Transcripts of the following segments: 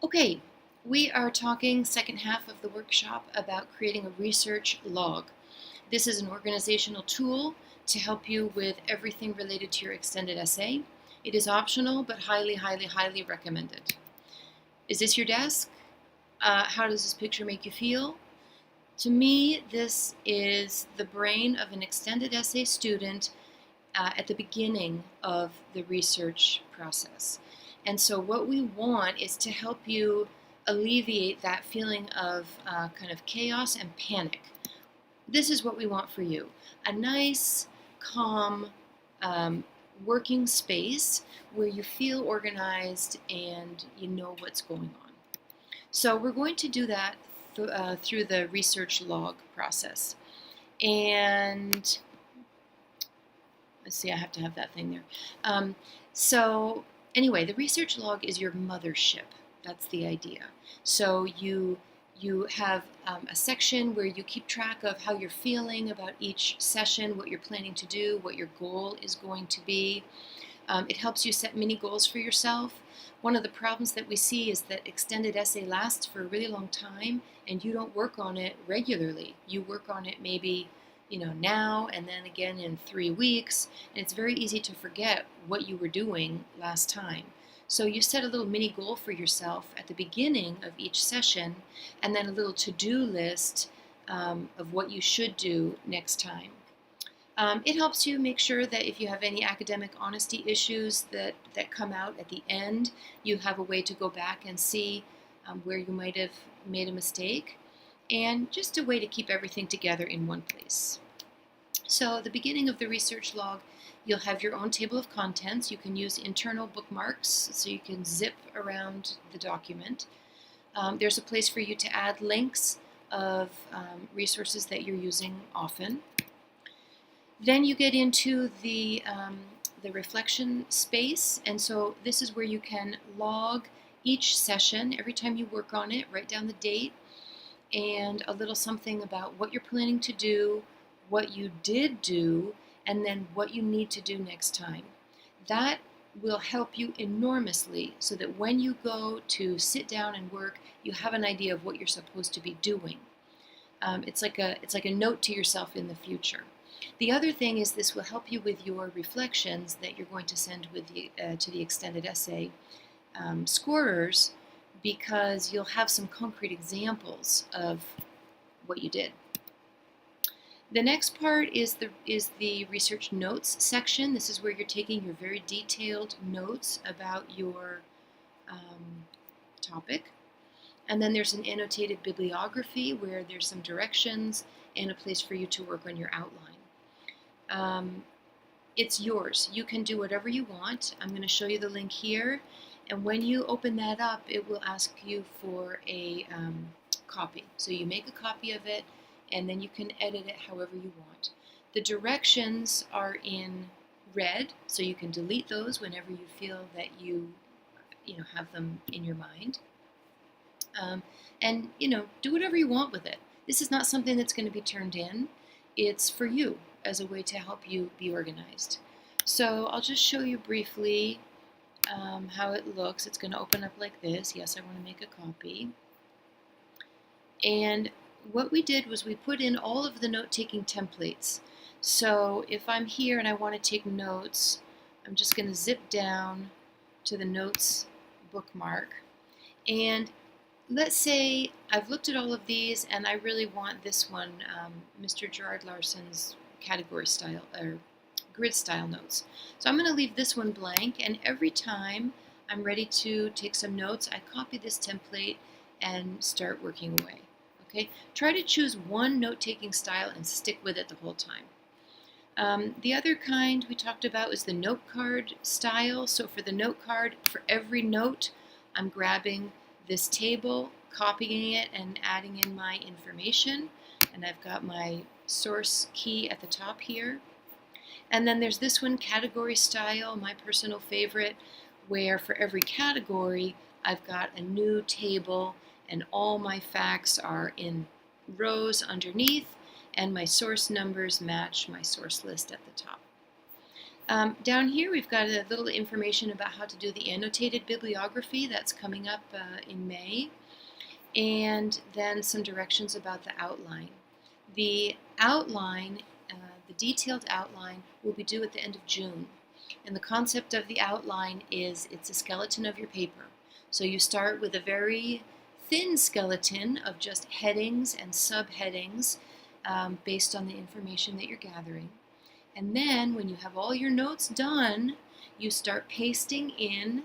Okay, we are talking second half of the workshop about creating a research log. This is an organizational tool to help you with everything related to your extended essay. It is optional, but highly, highly, highly recommended. Is this your desk? How does this picture make you feel? To me, this is the brain of an extended essay student at the beginning of the research process. And so what we want is to help you alleviate that feeling of kind of chaos and panic. This is what we want for you. A nice, calm, um, working space where you feel organized and you know what's going on. So we're going to do that through the research log process. And let's see, I have to have that thing there. So anyway, the research log is your mothership. That's the idea. So you have a section where you keep track of how you're feeling about each session, what you're planning to do, what your goal is going to be. It helps you set mini goals for yourself. One of the problems that we see is that extended essay lasts for a really long time and you don't work on it regularly. You work on it maybe now and then again in 3 weeks, and it's very easy to forget what you were doing last time. So you set a little mini goal for yourself at the beginning of each session, and then a little to-do list of what you should do next time. It helps you make sure that if you have any academic honesty issues that come out at the end, you have a way to go back and see where you might have made a mistake, and just a way to keep everything together in one place. So at the beginning of the research log, you'll have your own table of contents. You can use internal bookmarks so you can zip around the document. There's a place for you to add links of resources that you're using often. Then you get into the reflection space, and so this is where you can log each session. Every time you work on it, write down the date and a little something about what you're planning to do, what you did do, and then what you need to do next time. That will help you enormously so that when you go to sit down and work, you have an idea of what you're supposed to be doing. It's like a note to yourself in the future. The other thing is this will help you with your reflections that you're going to send with to the extended essay scorers, because you'll have some concrete examples of what you did. The next part is the research notes section. This is where you're taking your very detailed notes about your topic. And then there's an annotated bibliography where there's some directions and a place for you to work on your outline. It's yours. You can do whatever you want. I'm going to show you the link here. And when you open that up, it will ask you for a copy. So you make a copy of it, and then you can edit it however you want. The directions are in red, so you can delete those whenever you feel that you have them in your mind. And do whatever you want with it. This is not something that's going to be turned in. It's for you as a way to help you be organized. So I'll just show you briefly how it looks. It's going to open up like this. Yes, I want to make a copy. And what we did was we put in all of the note-taking templates. So if I'm here and I want to take notes, I'm just going to zip down to the notes bookmark. And let's say I've looked at all of these and I really want this one, Mr. Gerard Larson's category style or grid style notes. So I'm going to leave this one blank, and every time I'm ready to take some notes, I copy this template and start working away. Okay? Try to choose one note-taking style and stick with it the whole time. The other kind we talked about is the note card style. So for the note card, for every note, I'm grabbing this table, copying it, and adding in my information. And I've got my source key at the top here. And then there's this one, category style, my personal favorite, where for every category, I've got a new table and all my facts are in rows underneath, and my source numbers match my source list at the top. Down here we've got a little information about how to do the annotated bibliography that's coming up in May, and then some directions about the outline. The outline, the detailed outline, will be due at the end of June. And the concept of the outline is it's a skeleton of your paper. So you start with a very thin skeleton of just headings and subheadings based on the information that you're gathering. And then when you have all your notes done, you start pasting in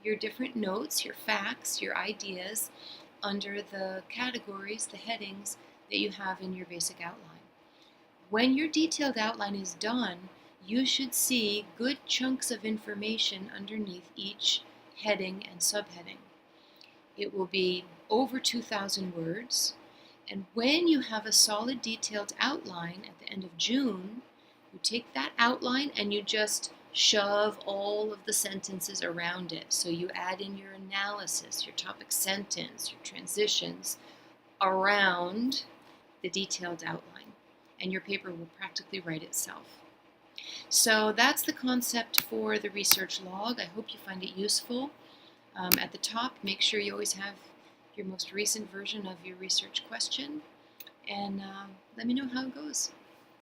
your different notes, your facts, your ideas, under the categories, the headings that you have in your basic outline. When your detailed outline is done, you should see good chunks of information underneath each heading and subheading. It will be over 2,000 words, and when you have a solid detailed outline at the end of June, you take that outline and you just shove all of the sentences around it. So you add in your analysis, your topic sentence, your transitions around the detailed outline, and your paper will practically write itself. So that's the concept for the research log. I hope you find it useful. At the top, make sure you always have your most recent version of your research question, and let me know how it goes.